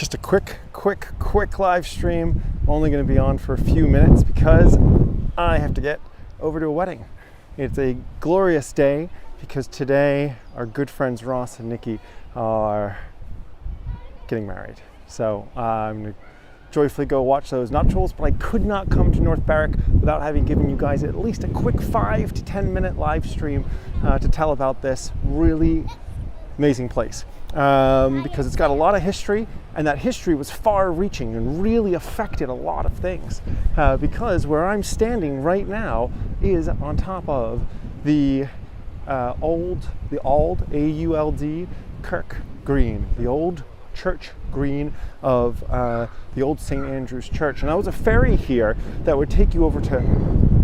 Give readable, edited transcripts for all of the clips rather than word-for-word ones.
Just a quick live stream. Only going to be on for a few minutes because I have to get over to a wedding. It's a glorious day because today our good friends Ross and Nikki are getting married. So I'm going to joyfully go watch those nuptials, but I could not come to North Berwick without having given you guys at least a quick 5 to 10 minute live stream to tell about this really amazing place. Because it's got a lot of history, and that history was far-reaching and really affected a lot of things. Because where I'm standing right now is on top of the Auld A-U-L-D Kirk Green, the old church green of the old St. Andrew's Church. And that was a ferry here that would take you over to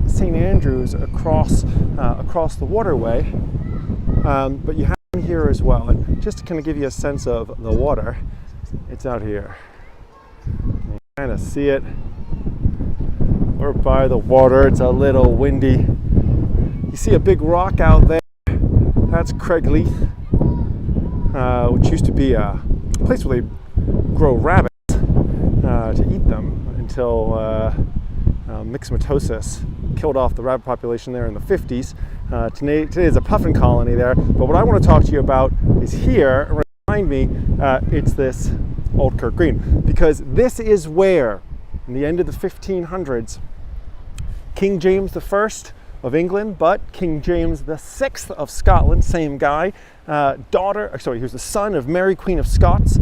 St. Andrew's across the waterway. But you have here as well, and just to kind of give you a sense of the water, it's out here. You kind of see it. We're by the water. It's a little windy. You see a big rock out there. That's Craigleith, which used to be a place where they grow rabbits to eat them until myxomatosis killed off the rabbit population there in the 50s. Today is a puffin colony there, but what I want to talk to you about is here, right behind me, it's this Old Kirk Green, because this is where, in the end of the 1500s, King James I of England, but King James VI of Scotland, same guy, he was the son of Mary Queen of Scots.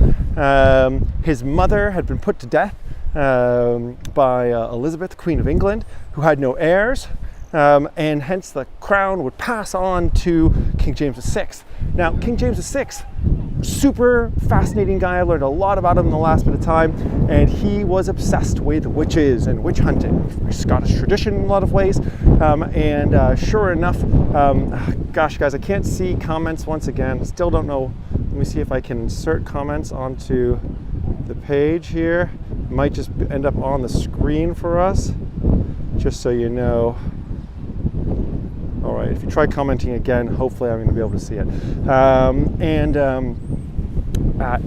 His mother had been put to death by Elizabeth, Queen of England, who had no heirs, and hence the crown would pass on to King James VI. Now, King James VI, super fascinating guy. I learned a lot about him in the last bit of time, and he was obsessed with witches and witch hunting, Scottish tradition in a lot of ways. Sure enough, gosh guys, I can't see comments once again. Still don't know. Let me see if I can insert comments onto the page here. It might just end up on the screen for us, just so you know. All right, if you try commenting again, hopefully I'm going to be able to see it.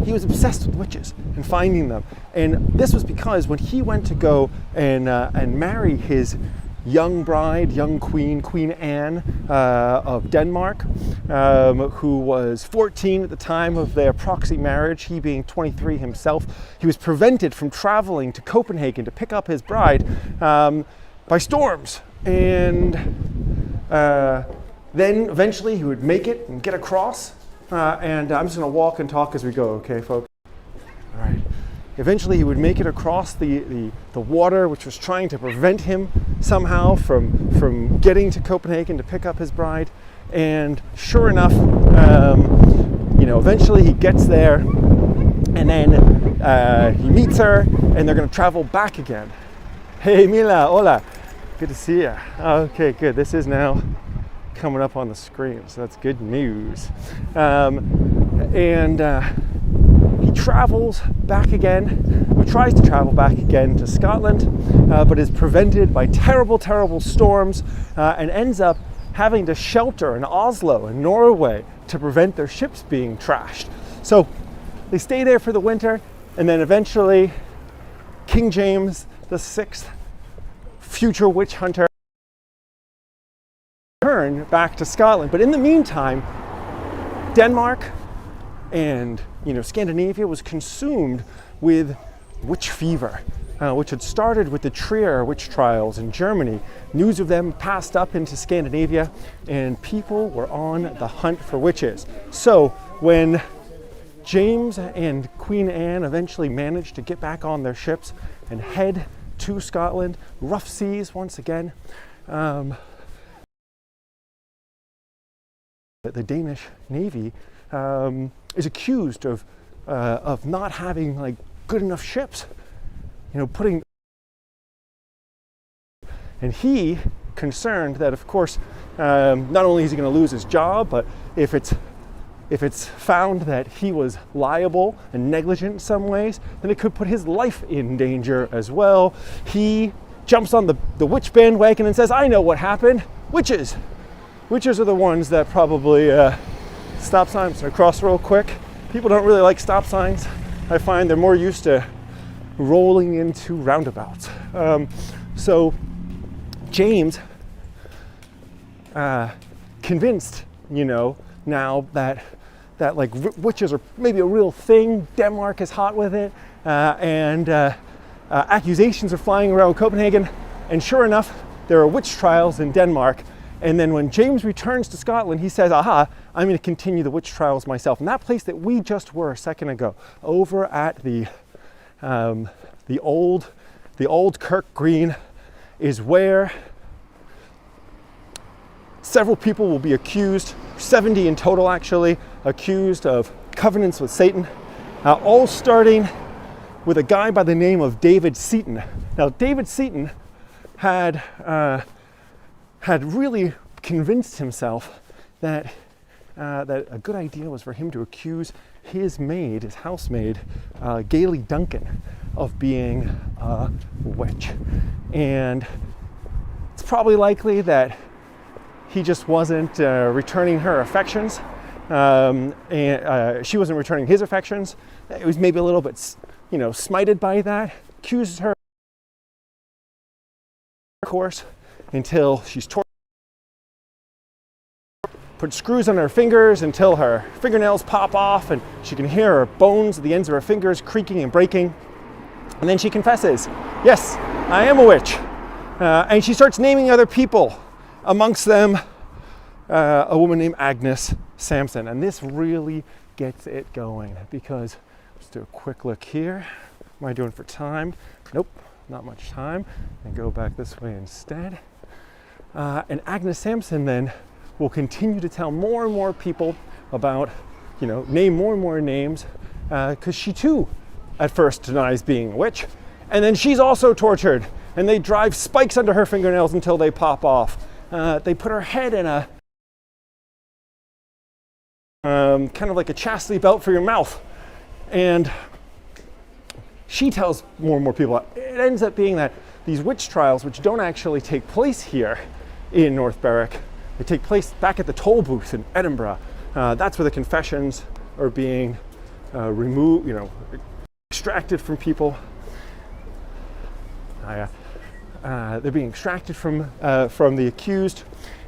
He was obsessed with witches and finding them. And this was because when he went to go and marry his young bride, young queen, Queen Anne of Denmark, who was 14 at the time of their proxy marriage, he being 23 himself, he was prevented from traveling to Copenhagen to pick up his bride by storms. And then eventually he would make it and get across. And I'm just going to walk and talk as we go, okay, folks? All right. Eventually he would make it across the water, which was trying to prevent him somehow from getting to Copenhagen to pick up his bride. And sure enough, eventually he gets there, and then he meets her, and they're going to travel back again. Hey, Mila, hola. Good to see you. Okay, good. This is now coming up on the screen, so that's good news. He travels back again, or tries to travel back again to Scotland, but is prevented by terrible storms, and ends up having to shelter in Oslo in Norway to prevent their ships being trashed. So they stay there for the winter, and then eventually King James VI, future witch hunter, return back to Scotland. But in the meantime, Denmark and Scandinavia was consumed with witch fever, which had started with the Trier witch trials in Germany. News of them passed up into Scandinavia, and people were on the hunt for witches. So when James and Queen Anne eventually managed to get back on their ships and head to Scotland, rough seas once again, the Danish Navy is accused of not having good enough ships, and he concerned that, of course, not only is he going to lose his job, but if it's found that he was liable and negligent in some ways, then it could put his life in danger as well. He jumps on the witch bandwagon and says, I know what happened. Witches. Witches are the ones that probably stop signs. I'm gonna cross real quick. People don't really like stop signs. I find they're more used to rolling into roundabouts. So James, convinced, now that like witches are maybe a real thing, Denmark is hot with it, and accusations are flying around Copenhagen, and sure enough, there are witch trials in Denmark. And then when James returns to Scotland, he says, aha, I'm going to continue the witch trials myself. And that place that we just were a second ago, over at the old Kirk Green, is where several people will be accused, 70 in total actually, accused of covenants with Satan, all starting with a guy by the name of David Seaton. Now, David Seaton had really convinced himself that a good idea was for him to accuse his maid, his housemaid, Gailey Duncan, of being a witch. And it's probably likely that he just wasn't returning her affections, and she wasn't returning his affections. It was maybe a little bit, smited by that, accuses her, of course, until she's tortured, put screws on her fingers until her fingernails pop off and she can hear her bones at the ends of her fingers creaking and breaking. And then she confesses, yes, I am a witch. And she starts naming other people, amongst them a woman named Agnes Sampson. And this really gets it going, because let's do a quick look here. What am I doing for time? Nope, not much time. And go back this way instead. And Agnes Sampson then will continue to tell more and more people about, name more and more names, because she too at first denies being a witch. And then she's also tortured, and they drive spikes under her fingernails until they pop off. They put her head in a kind of like a chastity belt for your mouth. And she tells more and more people. It ends up being that these witch trials, which don't actually take place here in North Berwick, they take place back at the toll booth in Edinburgh. That's where the confessions are being removed, extracted from people. They're being extracted from the accused.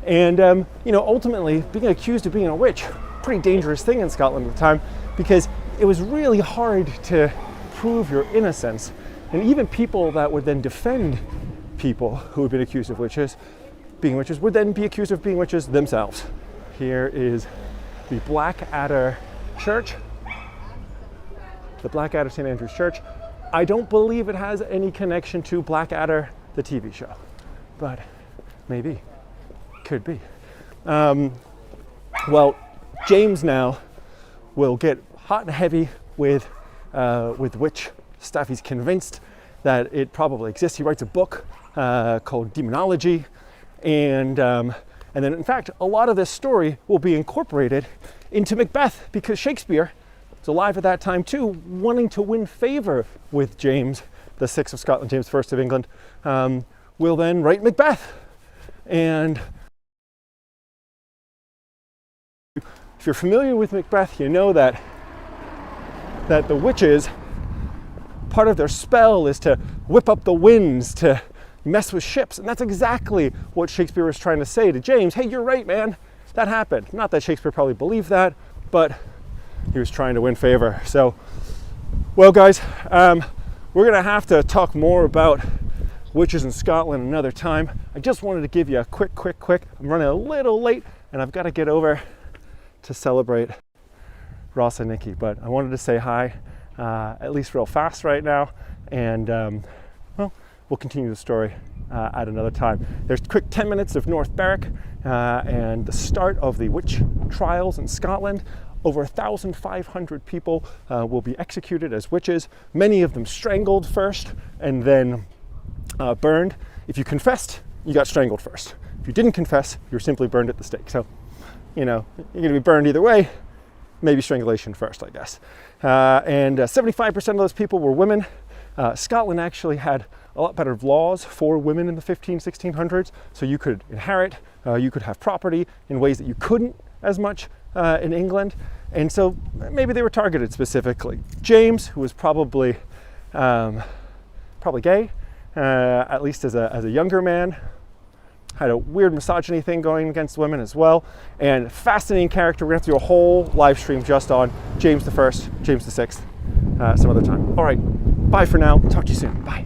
And, ultimately, being accused of being a witch, pretty dangerous thing in Scotland at the time, because it was really hard to prove your innocence. And even people that would then defend people who had been accused of being witches, would then be accused of being witches themselves. Here is the Blackadder Church, the Blackadder St. Andrew's Church. I don't believe it has any connection to Blackadder, the TV show, but maybe, could be. Well, James now will get hot and heavy with witch stuff. He's convinced that it probably exists. He writes a book called Demonology. And then, in fact, a lot of this story will be incorporated into Macbeth, because Shakespeare was alive at that time too, wanting to win favor with James VI of Scotland, James I of England, will then write Macbeth. And if you're familiar with Macbeth, you know that the witches, part of their spell is to whip up the winds, to mess with ships. And that's exactly what Shakespeare was trying to say to James. Hey, you're right, man. That happened. Not that Shakespeare probably believed that, but he was trying to win favor. So, well, guys, we're going to have to talk more about witches in Scotland another time. I just wanted to give you a quick. I'm running a little late, and I've got to get over to celebrate Ross and Nikki. But I wanted to say hi, at least real fast right now. And, we'll continue the story at another time. There's a quick 10 minutes of North Berwick and the start of the witch trials in Scotland. Over 1,500 people will be executed as witches, many of them strangled first and then burned. If you confessed, you got strangled first. If you didn't confess, you were simply burned at the stake. So, you're going to be burned either way, maybe strangulation first, I guess. And 75% of those people were women. Scotland actually had a lot better laws for women in the 1600s. So you could inherit, you could have property in ways that you couldn't as much in England, and so maybe they were targeted specifically. James, who was probably gay, at least as a younger man, had a weird misogyny thing going against women as well, and fascinating character. We're gonna have to do a whole live stream just on James I, James VI, some other time. All right, bye for now. Talk to you soon. Bye.